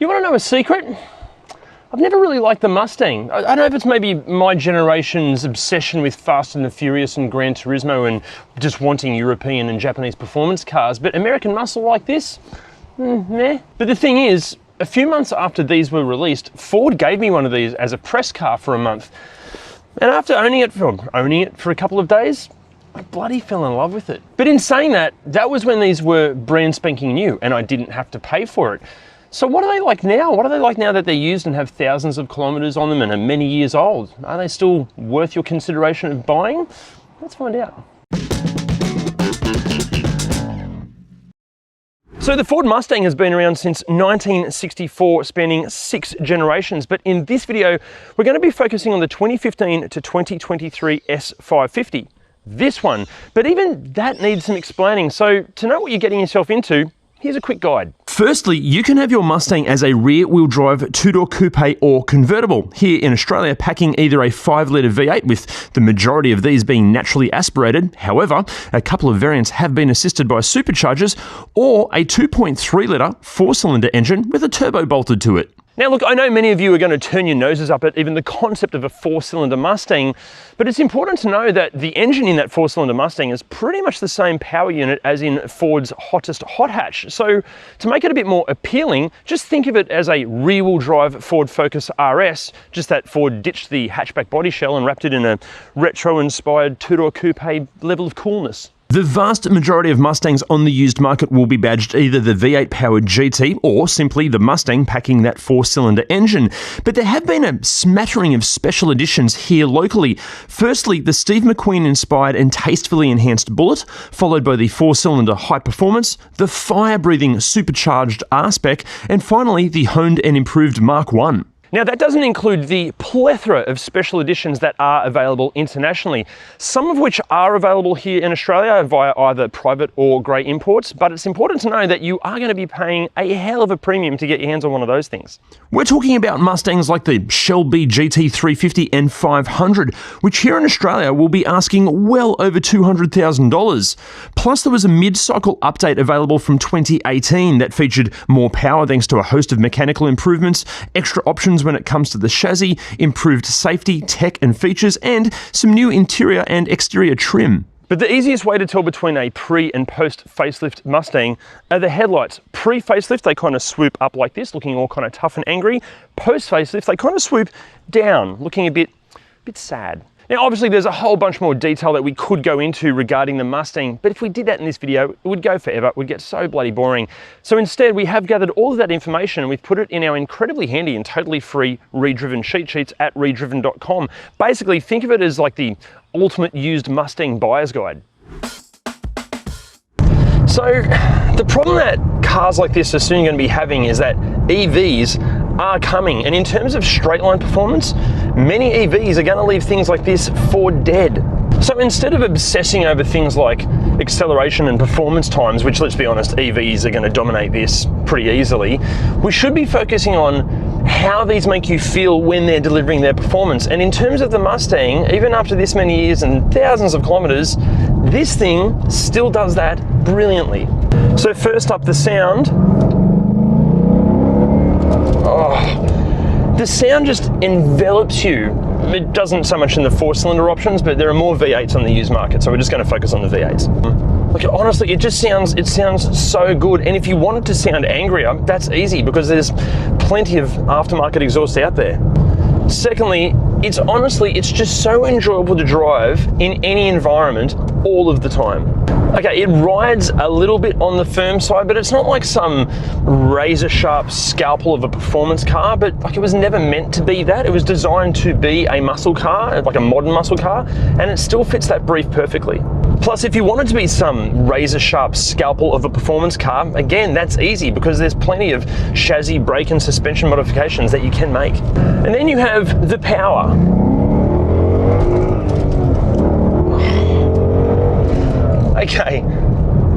You want to know a secret? I've never really liked the Mustang. I don't know if it's maybe my generation's obsession with Fast and the Furious and Gran Turismo and just wanting European and Japanese performance cars, but American muscle like this, meh. But the thing is, a few months after these were released, Ford gave me one of these as a press car for a month. And after owning it for a couple of days, I bloody fell in love with it. But in saying that, that was when these were brand spanking new and I didn't have to pay for it. So what are they like now? What are they like now that they're used and have thousands of kilometers on them and are many years old? Are they still worth your consideration of buying? Let's find out. So the Ford Mustang has been around since 1964, spanning 6 generations. But in this video, we're going to be focusing on the 2015 to 2023 S550. This one. But even that needs some explaining. So to know what you're getting yourself into, here's a quick guide. Firstly, you can have your Mustang as a rear-wheel drive two-door coupe or convertible. Here in Australia, packing either a 5-litre V8 with the majority of these being naturally aspirated. However, a couple of variants have been assisted by superchargers, or a 2.3-litre 4-cylinder engine with a turbo bolted to it. Now look, I know many of you are going to turn your noses up at even the concept of a 4-cylinder Mustang, but it's important to know that the engine in that 4-cylinder Mustang is pretty much the same power unit as in Ford's hottest hot hatch. So to make it a bit more appealing, just think of it as a rear-wheel drive Ford Focus RS, just that Ford ditched the hatchback body shell and wrapped it in a retro-inspired two-door coupe level of coolness. The vast majority of Mustangs on the used market will be badged either the V8 powered GT or simply the Mustang packing that 4-cylinder engine. But there have been a smattering of special editions here locally. Firstly, the Steve McQueen inspired and tastefully enhanced Bullet, followed by the 4-cylinder High Performance, the fire-breathing supercharged R-Spec, and finally the honed and improved Mark I. Now that doesn't include the plethora of special editions that are available internationally, some of which are available here in Australia via either private or grey imports, but it's important to know that you are going to be paying a hell of a premium to get your hands on one of those things. We're talking about Mustangs like the Shelby GT 350 and 500, which here in Australia will be asking well over $200,000. Plus there was a mid-cycle update available from 2018 that featured more power thanks to a host of mechanical improvements, extra options when it comes to the chassis, improved safety, tech and features, and some new interior and exterior trim. But the easiest way to tell between a pre and post facelift Mustang are the headlights. Pre-facelift, they kind of swoop up like this, looking all kind of tough and angry. Post-facelift, they kind of swoop down, looking a bit sad. Now, obviously, there's a whole bunch more detail that we could go into regarding the Mustang, but if we did that in this video, it would go forever. It would get so bloody boring. So instead, we have gathered all of that information and we've put it in our incredibly handy and totally free ReDriven cheat sheets at ReDriven.com. Basically, think of it as like the ultimate used Mustang buyer's guide. So the problem that cars like this are soon going to be having is that EVs are coming, and in terms of straight line performance, many EVs are going to leave things like this for dead. So instead of obsessing over things like acceleration and performance times, which let's be honest, EVs are going to dominate this pretty easily, we should be focusing on how these make you feel when they're delivering their performance. And in terms of the Mustang, even after this many years and thousands of kilometers, this thing still does that brilliantly. So first up, the sound. Oh, the sound just envelops you. It doesn't so much in the 4-cylinder options, but there are more V8s on the used market, so we're just going to focus on the V8s. Like, honestly, it sounds so good. And if you want it to sound angrier, that's easy because there's plenty of aftermarket exhaust out there. Secondly, it's just so enjoyable to drive in any environment all of the time. Okay, it rides a little bit on the firm side, but it's not like some razor sharp scalpel of a performance car, but like it was never meant to be that. It was designed to be a muscle car, like a modern muscle car, and it still fits that brief perfectly. Plus, if you want it to be some razor sharp scalpel of a performance car, again, that's easy because there's plenty of chassis, brake and suspension modifications that you can make. And then you have the power. Okay,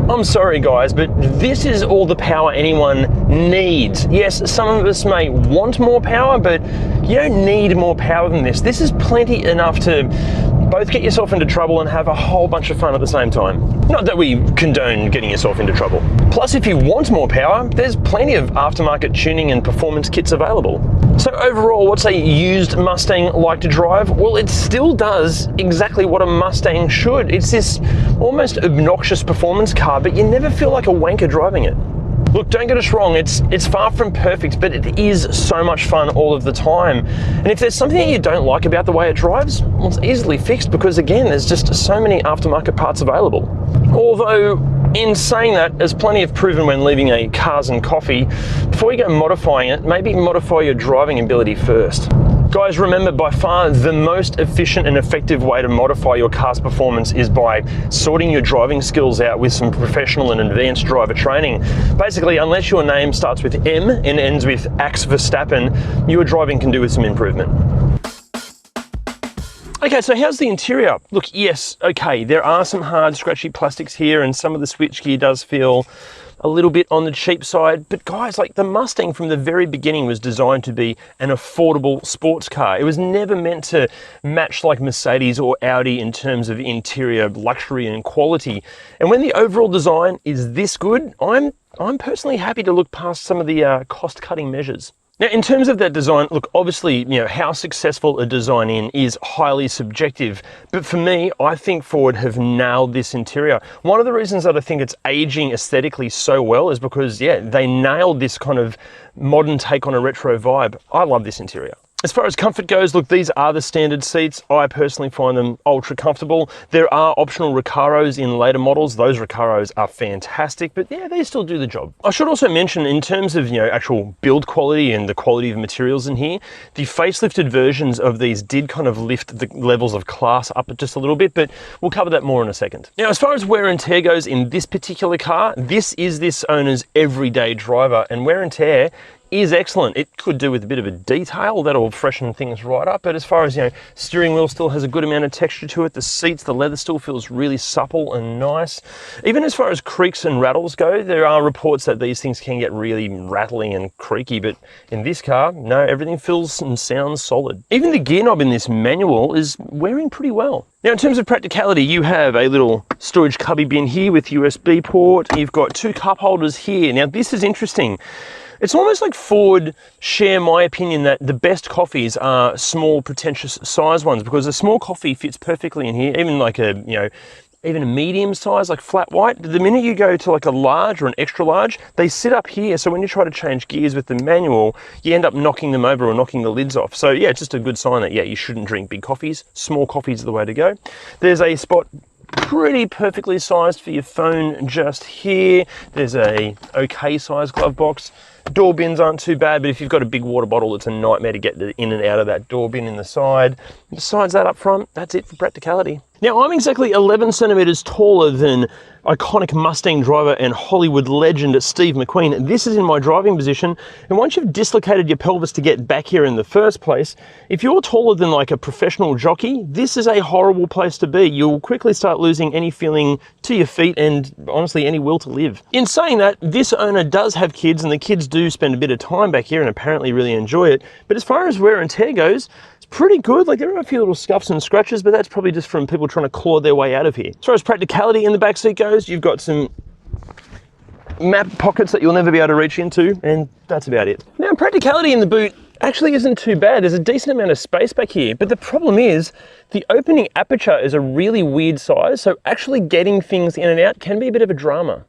I'm sorry guys, but this is all the power anyone needs. Yes, some of us may want more power, but you don't need more power than this. This is plenty enough to both get yourself into trouble and have a whole bunch of fun at the same time. Not that we condone getting yourself into trouble. Plus, if you want more power, there's plenty of aftermarket tuning and performance kits available. So overall, what's a used Mustang like to drive? Well, it still does exactly what a Mustang should. It's this almost obnoxious performance car, but you never feel like a wanker driving it. Look, don't get us wrong, it's far from perfect, but it is so much fun all of the time. And if there's something that you don't like about the way it drives, well, it's easily fixed because, again, there's just so many aftermarket parts available. Although, in saying that, there's plenty of proven when leaving a Cars and Coffee, before you go modifying it, maybe modify your driving ability first. Guys, remember, by far the most efficient and effective way to modify your car's performance is by sorting your driving skills out with some professional and advanced driver training. Basically, unless your name starts with M and ends with Ax Verstappen, your driving can do with some improvement. Okay, so how's the interior? Look, yes, okay, there are some hard, scratchy plastics here, and some of the switchgear does feel a little bit on the cheap side, but guys, like, the Mustang from the very beginning was designed to be an affordable sports car. It was never meant to match like Mercedes or Audi in terms of interior luxury and quality. And when the overall design is this good, I'm personally happy to look past some of the cost-cutting measures. Now, in terms of that design, look, obviously, how successful a design is highly subjective. But for me, I think Ford have nailed this interior. One of the reasons that I think it's aging aesthetically so well is because, they nailed this kind of modern take on a retro vibe. I love this interior. As far as comfort goes, look, these are the standard seats. I personally find them ultra comfortable. There are optional Recaros in later models. Those Recaros are fantastic, but they still do the job. I should also mention, in terms of, actual build quality and the quality of materials in here, the facelifted versions of these did kind of lift the levels of class up just a little bit, but we'll cover that more in a second. Now, as far as wear and tear goes in this particular car, this is this owner's everyday driver, and wear and tear is excellent. It could do with a bit of a detail that'll freshen things right up, but as far as, steering wheel still has a good amount of texture to it. The seats, the leather still feels really supple and nice. Even as far as creaks and rattles go, there are reports that these things can get really rattly and creaky, but in this car, no, everything feels and sounds solid. Even the gear knob in this manual is wearing pretty well. Now, in terms of practicality, you have a little storage cubby bin here with USB port. You've got two cup holders here. Now, this is interesting. It's almost like Ford share my opinion that the best coffees are small, pretentious size ones, because a small coffee fits perfectly in here, even like even a medium size, like flat white. The minute you go to like a large or an extra large, they sit up here. So when you try to change gears with the manual, you end up knocking them over or knocking the lids off. So it's just a good sign that, you shouldn't drink big coffees. Small coffees are the way to go. There's a spot pretty perfectly sized for your phone just here. There's a okay sized glove box. Door bins aren't too bad, but if you've got a big water bottle, it's a nightmare to get in and out of that door bin in the side. Besides that up front, that's it for practicality. Now, I'm exactly 11 centimeters taller than iconic Mustang driver and Hollywood legend Steve McQueen. This is in my driving position, and once you've dislocated your pelvis to get back here in the first place, if you're taller than like a professional jockey, this is a horrible place to be. You'll quickly start losing any feeling to your feet and honestly any will to live. In saying that, this owner does have kids, and the kids do spend a bit of time back here and apparently really enjoy it. But as far as wear and tear goes, it's pretty good. Like, there are a few little scuffs and scratches, but that's probably just from people trying to claw their way out of here. As far as practicality in the backseat goes, you've got some map pockets that you'll never be able to reach into, and that's about it. Now, practicality in the boot actually isn't too bad. There's a decent amount of space back here, but the problem is the opening aperture is a really weird size, so actually getting things in and out can be a bit of a drama.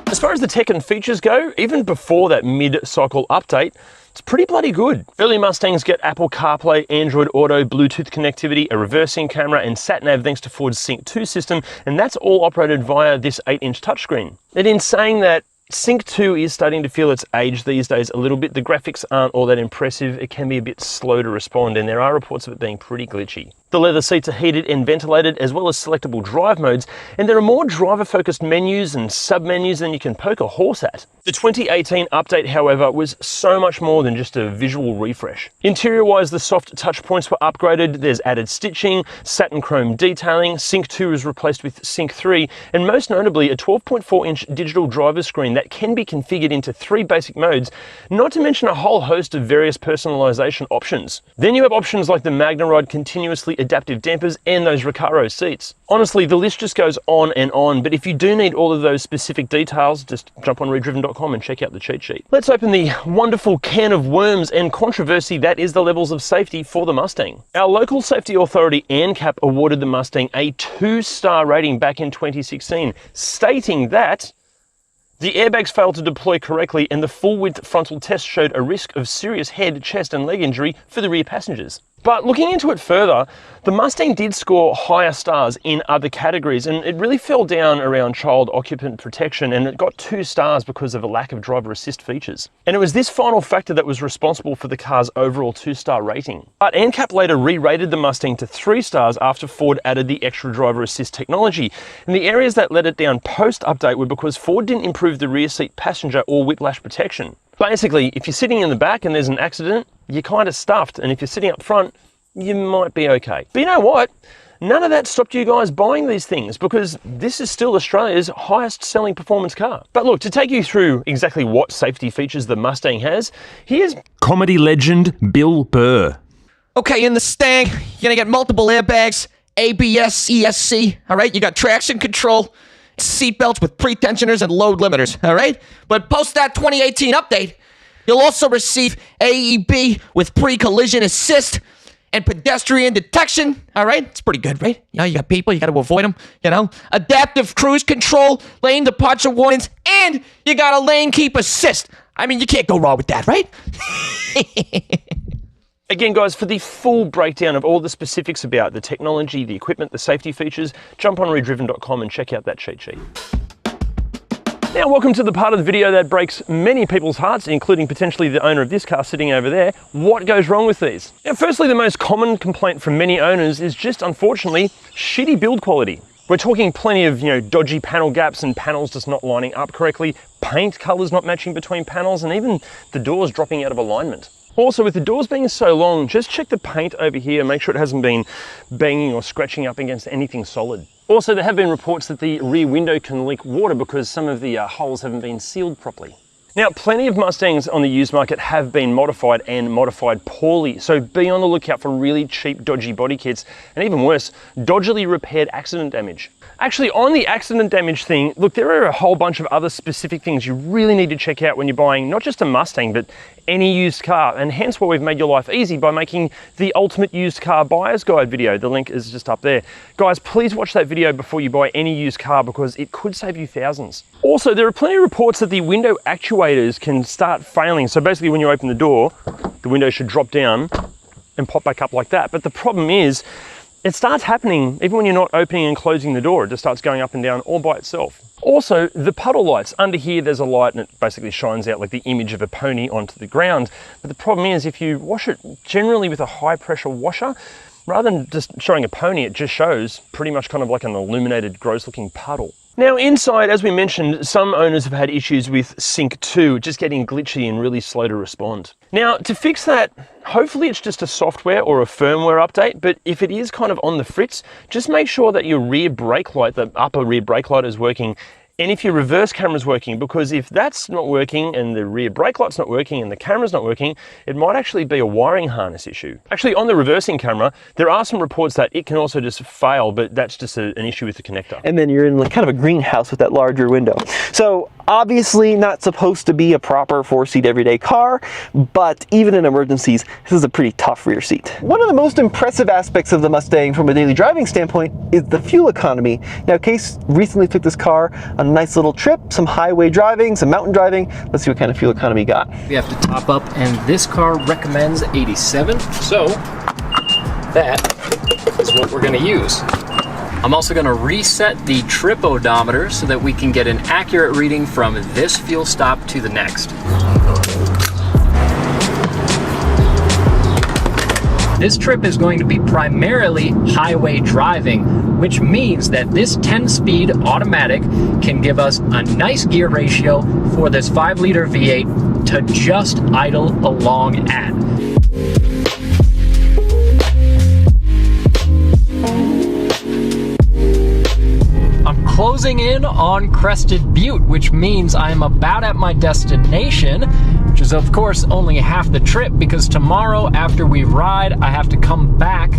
As far as the tech and features go, even before that mid-cycle update, it's pretty bloody good. Early Mustangs get Apple CarPlay, Android Auto, Bluetooth connectivity, a reversing camera, and sat-nav thanks to Ford's Sync 2 system, and that's all operated via this 8-inch touchscreen. And in saying that, Sync 2 is starting to feel its age these days a little bit. The graphics aren't all that impressive. It can be a bit slow to respond, and there are reports of it being pretty glitchy. The leather seats are heated and ventilated, as well as selectable drive modes, and there are more driver-focused menus and sub-menus than you can poke a horse at. The 2018 update, however, was so much more than just a visual refresh. Interior-wise, the soft touch points were upgraded, there's added stitching, satin chrome detailing, Sync 2 is replaced with Sync 3, and most notably a 12.4-inch digital driver screen that can be configured into 3 basic modes, not to mention a whole host of various personalization options. Then you have options like the MagnaRide continuously adaptive dampers and those Recaro seats. Honestly, the list just goes on, but if you do need all of those specific details, just jump on ReDriven.com and check out the cheat sheet. Let's open the wonderful can of worms and controversy that is the levels of safety for the Mustang. Our local safety authority ANCAP awarded the Mustang a 2-star rating back in 2016, stating that the airbags failed to deploy correctly and the full-width frontal test showed a risk of serious head, chest and leg injury for the rear passengers. But looking into it further, the Mustang did score higher stars in other categories, and it really fell down around child occupant protection, and it got 2 stars because of a lack of driver assist features. And it was this final factor that was responsible for the car's overall 2-star rating. But ANCAP later re-rated the Mustang to 3 stars after Ford added the extra driver assist technology. And the areas that let it down post-update were because Ford didn't improve the rear seat passenger or whiplash protection. Basically, if you're sitting in the back and there's an accident, you're kind of stuffed, and if you're sitting up front, you might be okay. But you know what? None of that stopped you guys buying these things, because this is still Australia's highest selling performance car. But look, to take you through exactly what safety features the Mustang has, here's comedy legend Bill Burr. Okay, in the Mustang, you're gonna get multiple airbags, ABS, ESC, all right? You got traction control, seat belts with pre-tensioners and load limiters, all right? But post that 2018 update, you'll also receive AEB with pre-collision assist and pedestrian detection, all right? It's pretty good, right? You know, you got people, you got to avoid them, you know? Adaptive cruise control, lane departure warnings, and you got a lane keep assist. I mean, you can't go wrong with that, right? Again, guys, for the full breakdown of all the specifics about the technology, the equipment, the safety features, jump on ReDriven.com and check out that cheat sheet. Now, welcome to the part of the video that breaks many people's hearts, including potentially the owner of this car sitting over there. What goes wrong with these? Now, firstly, the most common complaint from many owners is just, unfortunately, shitty build quality. We're talking plenty of, dodgy panel gaps and panels just not lining up correctly, paint colors not matching between panels, and even the doors dropping out of alignment. Also, with the doors being so long, just check the paint over here, make sure it hasn't been banging or scratching up against anything solid. Also, there have been reports that the rear window can leak water because some of the holes haven't been sealed properly. Now, plenty of Mustangs on the used market have been modified and modified poorly, so be on the lookout for really cheap, dodgy body kits, and even worse, dodgily repaired accident damage. Actually, on the accident damage thing, look, there are a whole bunch of other specific things you really need to check out when you're buying not just a Mustang, but any used car, and hence why we've made your life easy by making the ultimate used car buyer's guide video. The link is just up there. Guys, please watch that video before you buy any used car, because it could save you thousands. Also, there are plenty of reports that the window actuators can start failing. So basically, when you open the door, the window should drop down and pop back up like that. But the problem is, it starts happening even when you're not opening and closing the door. It just starts going up and down all by itself. Also, the puddle lights. Under here, there's a light and it basically shines out like the image of a pony onto the ground. But the problem is, if you wash it generally with a high pressure washer, rather than just showing a pony, it just shows pretty much kind of like an illuminated, gross looking puddle. Now inside, as we mentioned, some owners have had issues with Sync 2, just getting glitchy and really slow to respond. Now, to fix that, hopefully it's just a software or a firmware update, but if it is kind of on the fritz, just make sure that your rear brake light, the upper rear brake light, is working, and if your reverse camera's working, because if that's not working and the rear brake light's not working and the camera's not working, it might actually be a wiring harness issue. Actually, on the reversing camera, there are some reports that it can also just fail, but that's just an issue with the connector. And then you're in like kind of a greenhouse with that larger window. So obviously not supposed to be a proper 4-seat everyday car, but even in emergencies, this is a pretty tough rear seat. One of the most impressive aspects of the Mustang from a daily driving standpoint is the fuel economy. Now, Case recently took this car on a nice little trip, some highway driving, some mountain driving. Let's see what kind of fuel economy got. We have to top up, and this car recommends 87, so that is what we're going to use. I'm also going to reset the trip odometer so that we can get an accurate reading from this fuel stop to the next. This trip is going to be primarily highway driving, which means that this 10-speed automatic can give us a nice gear ratio for this 5-liter V8 to just idle along at. I'm closing in on Crested Butte, which means I'm about at my destination, which is of course only half the trip because tomorrow after we ride, I have to come back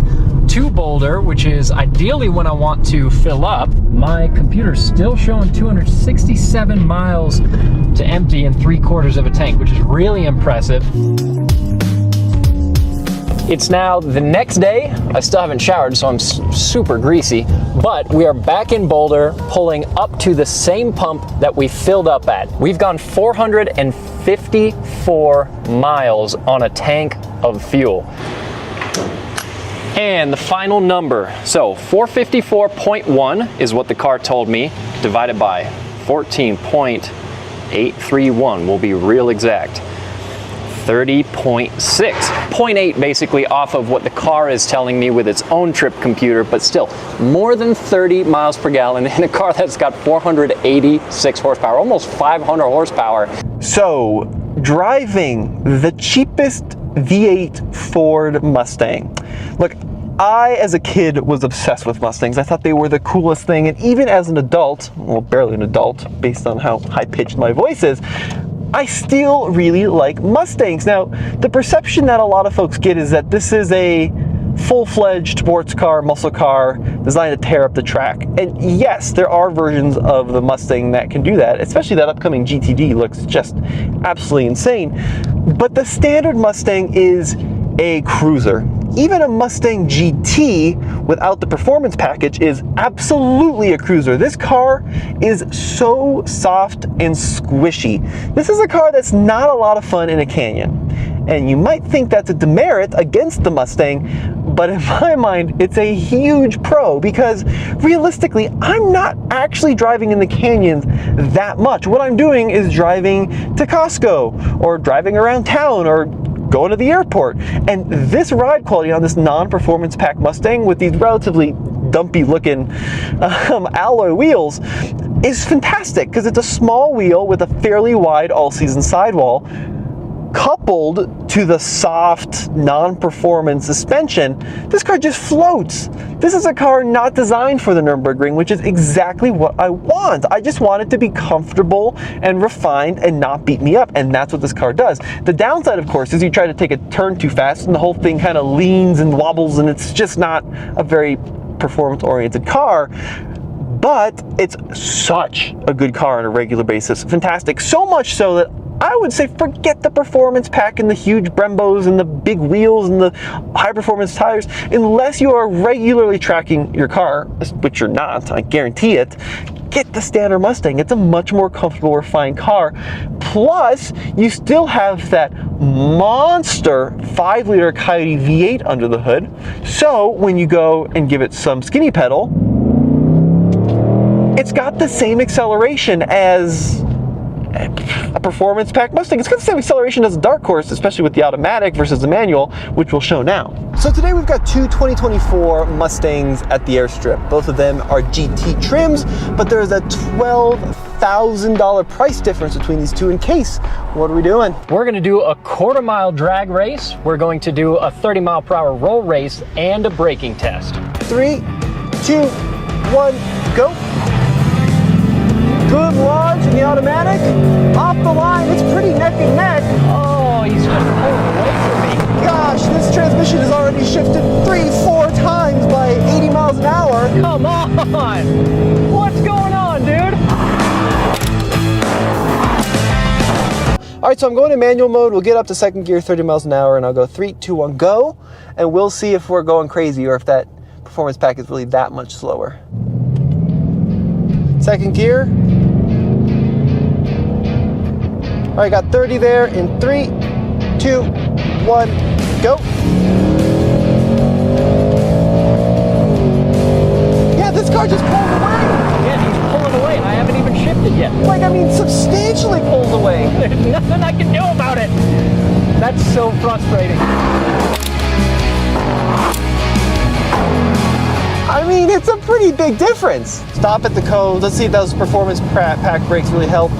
to Boulder, which is ideally when I want to fill up. My computer's still showing 267 miles to empty in 3/4 of a tank, which is really impressive. It's now the next day. I still haven't showered, so I'm super greasy, but we are back in Boulder, pulling up to the same pump that we filled up at. We've gone 454 miles on a tank of fuel. And the final number, so 454.1 is what the car told me, divided by 14.831, we'll be real exact. 30.6. 0.8 basically off of what the car is telling me with its own trip computer, but still more than 30 miles per gallon in a car that's got 486 horsepower, almost 500 horsepower. So, driving the cheapest V8 Ford Mustang. Look, I, as a kid, was obsessed with Mustangs. I thought they were the coolest thing, and even as an adult, well, barely an adult, based on how high-pitched my voice is, I still really like Mustangs. Now, the perception that a lot of folks get is that this is a full-fledged sports car, muscle car, designed to tear up the track. And yes, there are versions of the Mustang that can do that, especially that upcoming GTD looks just absolutely insane. But the standard Mustang is a cruiser. Even a Mustang GT without the performance package is absolutely a cruiser. This car is so soft and squishy. This is a car that's not a lot of fun in a canyon. And you might think that's a demerit against the Mustang, but in my mind, it's a huge pro because realistically, I'm not actually driving in the canyons that much. What I'm doing is driving to Costco or driving around town or going to the airport. And this ride quality on this non-performance pack Mustang with these relatively dumpy looking alloy wheels is fantastic because it's a small wheel with a fairly wide all-season sidewall coupled to the soft non-performance suspension. This car just floats. This is a car not designed for the Nürburgring, which is exactly what I want. I just want it to be comfortable and refined and not beat me up, and that's what this car does. The downside, of course, is you try to take a turn too fast and the whole thing kind of leans and wobbles, and it's just not a very performance-oriented car. But it's such a good car on a regular basis. Fantastic. So much so that I would say forget the performance pack and the huge Brembos and the big wheels and the high performance tires. Unless you are regularly tracking your car, which you're not, I guarantee it, get the standard Mustang. It's a much more comfortable, refined car. Plus, you still have that monster 5-liter Coyote V8 under the hood. So when you go and give it some skinny pedal, it's got the same acceleration as a performance pack Mustang. It's got the same acceleration as a dark horse, especially with the automatic versus the manual, which we'll show now. So today we've got two 2024 Mustangs at the airstrip. Both of them are GT trims, but there's a $12,000 price difference between these two in case. What are we doing? We're going to do a 1/4 mile drag race. We're going to do a 30 mile per hour roll race and a braking test. 3, 2, 1, go. Good launch in the automatic. Off the line, it's pretty neck and neck. Oh, he's just pulling away from me. Gosh, this transmission has already shifted 3-4 times by 80 miles an hour. Come on! What's going on, dude? All right, so I'm going in manual mode. We'll get up to second gear, 30 miles an hour, and I'll go 3, 2, 1, go. And we'll see if we're going crazy or if that performance pack is really that much slower. Second gear. All right, got 30 there in 3, 2, 1, go. Yeah, this car just pulled away. Yeah, he's pulling away and I haven't even shifted yet. Like, I mean, substantially pulled away. There's nothing I can do about it. That's so frustrating. I mean, it's a pretty big difference. Stop at the cones. Let's see if those performance pack brakes really help.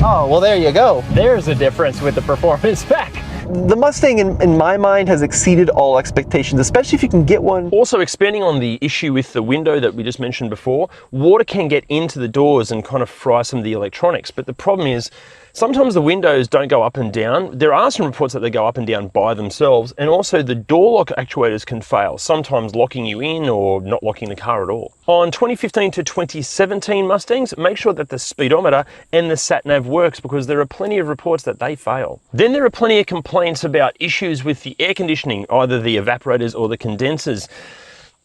Oh, well, there you go. There's a difference with the performance pack. The Mustang, in my mind, has exceeded all expectations, especially if you can get one. Also, expanding on the issue with the window that we just mentioned before, water can get into the doors and kind of fry some of the electronics. But the problem is, sometimes the windows don't go up and down. There are some reports that they go up and down by themselves, and also the door lock actuators can fail, sometimes locking you in or not locking the car at all. On 2015 to 2017 Mustangs, make sure that the speedometer and the sat-nav works, because there are plenty of reports that they fail. Then there are plenty of complaints about issues with the air conditioning, either the evaporators or the condensers.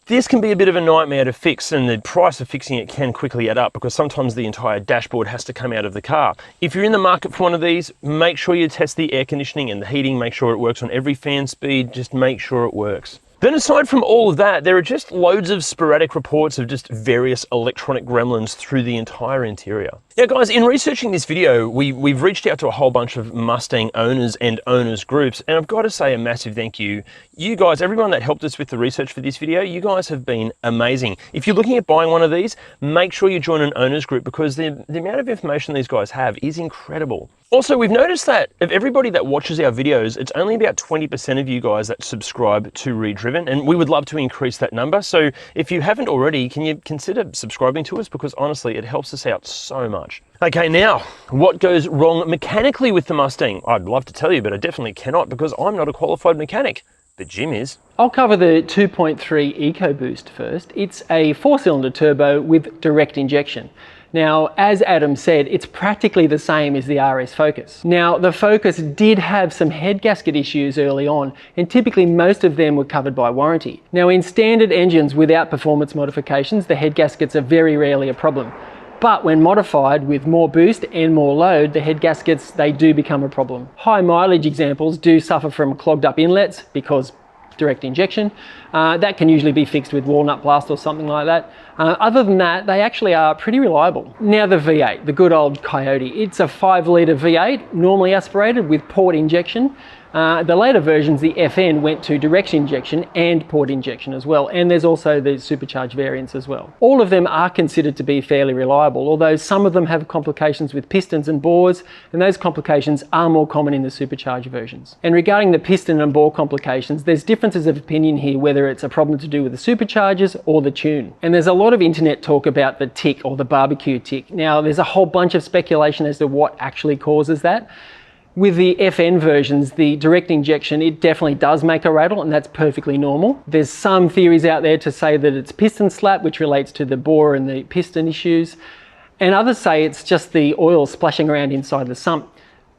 This can be a bit of a nightmare to fix, and the price of fixing it can quickly add up, because sometimes the entire dashboard has to come out of the car. If you're in the market for one of these, make sure you test the air conditioning and the heating, make sure it works on every fan speed, just make sure it works. Then aside from all of that, there are just loads of sporadic reports of just various electronic gremlins through the entire interior. Now guys, in researching this video, we've reached out to a whole bunch of Mustang owners and owners groups, and I've got to say a massive thank you. You guys, everyone that helped us with the research for this video, you guys have been amazing. If you're looking at buying one of these, make sure you join an owners group, because the amount of information these guys have is incredible. Also, we've noticed that of everybody that watches our videos, it's only about 20% of you guys that subscribe to ReDriven, and we would love to increase that number. So if you haven't already, can you consider subscribing to us? Because honestly, it helps us out so much. Okay, now, what goes wrong mechanically with the Mustang? I'd love to tell you, but I definitely cannot, because I'm not a qualified mechanic, but Jim is. I'll cover the 2.3 EcoBoost first. It's a 4-cylinder turbo with direct injection. Now, as Adam said, it's practically the same as the RS Focus. Now, the Focus did have some head gasket issues early on, and typically most of them were covered by warranty. Now, in standard engines without performance modifications, the head gaskets are very rarely a problem. But when modified with more boost and more load, the head gaskets, they do become a problem. High mileage examples do suffer from clogged up inlets because direct injection. That can usually be fixed with walnut blast or something like that. Other than that, they actually are pretty reliable. Now the V8, the good old Coyote. It's a 5-litre V8, normally aspirated with port injection. The later versions, the FN, went to direct injection and port injection as well, and there's also the supercharged variants as well. All of them are considered to be fairly reliable, although some of them have complications with pistons and bores, and those complications are more common in the supercharged versions. And regarding the piston and bore complications, there's differences of opinion here whether it's a problem to do with the superchargers or the tune. And there's a lot of internet talk about the tick or the barbecue tick. Now, there's a whole bunch of speculation as to what actually causes that. With the FN versions, the direct injection, it definitely does make a rattle, and that's perfectly normal. There's some theories out there to say that it's piston slap, which relates to the bore and the piston issues, and others say it's just the oil splashing around inside the sump.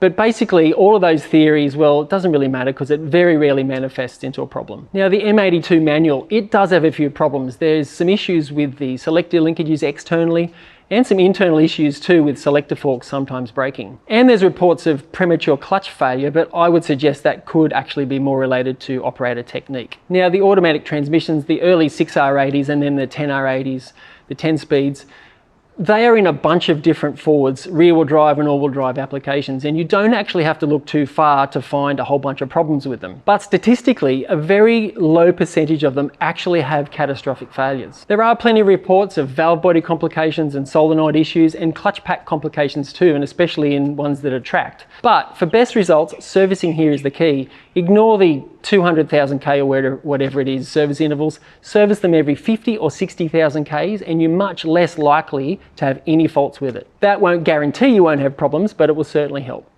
But basically, all of those theories, well, it doesn't really matter because it very rarely manifests into a problem. Now, the M82 manual, it does have a few problems. There's some issues with the selector linkages externally, and some internal issues too with selector forks sometimes breaking. And there's reports of premature clutch failure, but I would suggest that could actually be more related to operator technique. Now, the automatic transmissions, the early 6R80s and then the 10R80s, the 10 speeds, they are in a bunch of different forwards, rear-wheel drive and all-wheel drive applications, and you don't actually have to look too far to find a whole bunch of problems with them. But statistically, a very low percentage of them actually have catastrophic failures. There are plenty of reports of valve body complications and solenoid issues and clutch pack complications too, and especially in ones that are tracked. But for best results, servicing here is the key. Ignore the 200,000 K or whatever it is service intervals. Service them every 50 or 60,000 Ks, and you're much less likely to have any faults with it. That won't guarantee you won't have problems, but it will certainly help.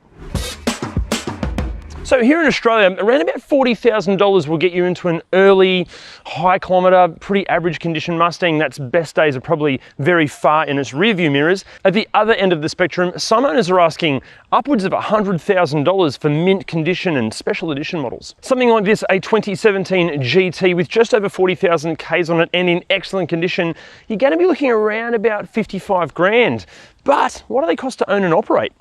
So here in Australia, around about $40,000 will get you into an early, high kilometre, pretty average condition Mustang. That's best days are probably very far in its rear view mirrors. At the other end of the spectrum, some owners are asking upwards of $100,000 for mint condition and special edition models. Something like this, a 2017 GT with just over 40,000 Ks on it and in excellent condition, you're going to be looking around about 55 grand. But what do they cost to own and operate?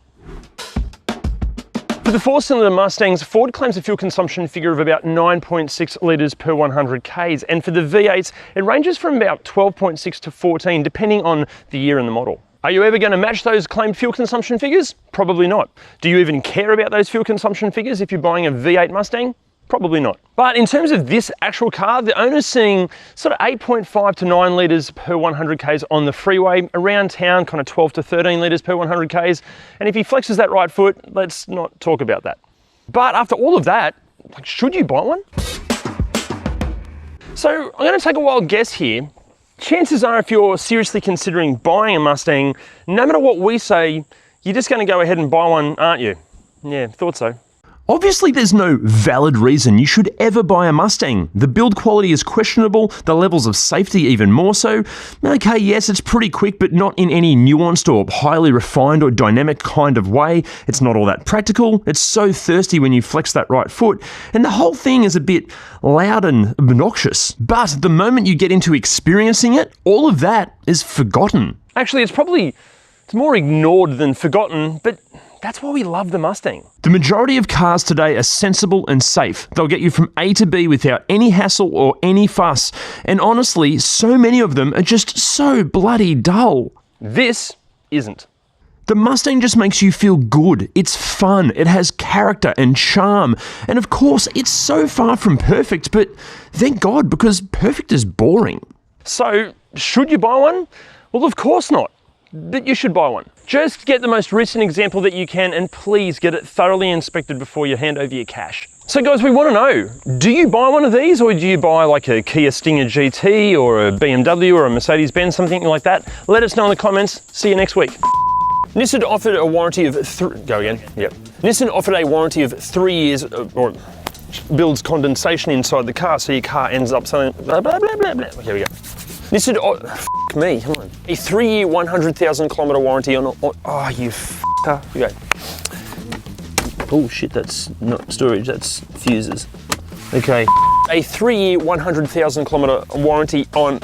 For the 4-cylinder Mustangs, Ford claims a fuel consumption figure of about 9.6 litres per 100 Ks, and for the V8s, it ranges from about 12.6 to 14, depending on the year and the model. Are you ever going to match those claimed fuel consumption figures? Probably not. Do you even care about those fuel consumption figures if you're buying a V8 Mustang? Probably not. But in terms of this actual car, the owner's seeing sort of 8.5 to 9 litres per 100 Ks on the freeway, around town kind of 12 to 13 litres per 100 Ks. And if he flexes that right foot, let's not talk about that. But after all of that, like, should you buy one? So I'm going to take a wild guess here. Chances are if you're seriously considering buying a Mustang, no matter what we say, you're just going to go ahead and buy one, aren't you? Yeah, thought so. Obviously, there's no valid reason you should ever buy a Mustang. The build quality is questionable, the levels of safety even more so. Okay, yes, it's pretty quick, but not in any nuanced or highly refined or dynamic kind of way. It's not all that practical. It's so thirsty when you flex that right foot, and the whole thing is a bit loud and obnoxious. But the moment you get into experiencing it, all of that is forgotten. Actually, it's more ignored than forgotten, but that's why we love the Mustang. The majority of cars today are sensible and safe. They'll get you from A to B without any hassle or any fuss. And honestly, so many of them are just so bloody dull. This isn't. The Mustang just makes you feel good. It's fun, it has character and charm. And of course, it's so far from perfect, but thank God, because perfect is boring. So, should you buy one? Well, of course not. But you should buy one. Just get the most recent example that you can, and please get it thoroughly inspected before you hand over your cash. So guys, we want to know, do you buy one of these, or do you buy like a Kia Stinger GT or a BMW or a Mercedes-Benz, something like that? Let us know in the comments. See you next week. Nissan offered a warranty of Nissan offered a warranty of 3 years, or builds condensation inside the car, so your car ends up selling. Blah, blah, blah, blah, blah. Here we go. Nissan, me, come on. A 3-year, 100,000 kilometre warranty on. Oh, you f***er. Here we go. Oh shit, that's not storage, that's fuses. Okay. A 3-year, 100,000 kilometre warranty on.